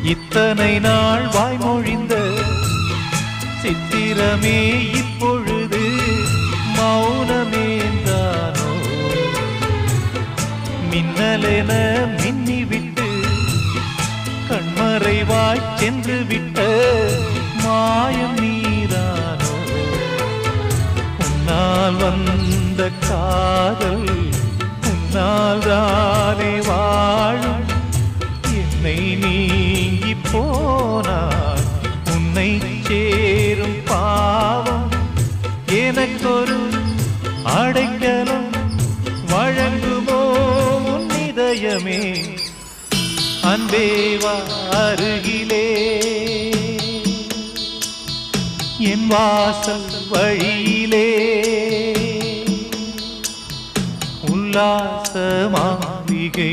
இத்தனை நாள் வாய்மொழிந்த சித்திரமே இப்பொழுது மௌனமேந்தானோ? மின்னலென மின்னிவிட்டு கண்மறைவாய் சென்று விட்ட மாயம் நீதானோ? உன்னால் வந்த காதல் உன்னால் தானே வாழும். என்னை நீங்கி போனார் உன்னை சேரும் பாவம். எனக்கொரு அடைக்கலம் வழங்குமோ உன் இதயமே? அன்பேவா அருகிலே என் வாசல் வழியிலே உல்லாச மாளிகை